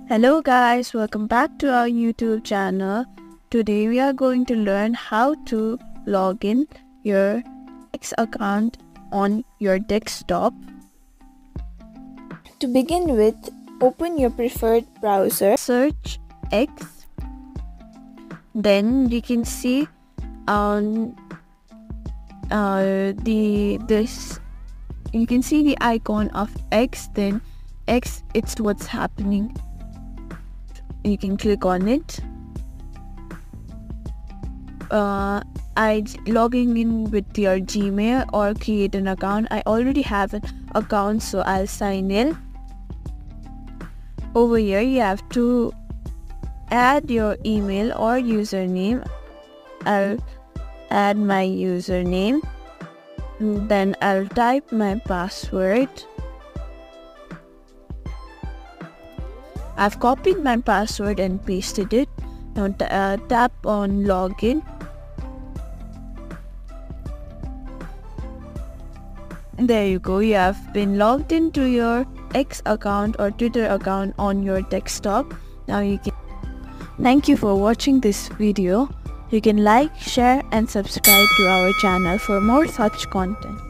Hello guys, welcome back to our YouTube channel. Today we are going to learn how to log in your X account on your desktop. To begin with, open your preferred browser, search X. Then you can see on you can see the icon of X. Then X, it's what's happening. You can click on it. Logging in with your Gmail or create an account. I already have an account, so I'll sign in. Over here you have to add your email or username. I'll add my username, then I'll type my password. I've copied my password and pasted it. Now tap on login. There you go, you have been logged into your X account or Twitter account on your desktop. Now you can. Thank you for watching this video. You can like, share and subscribe to our channel for more such content.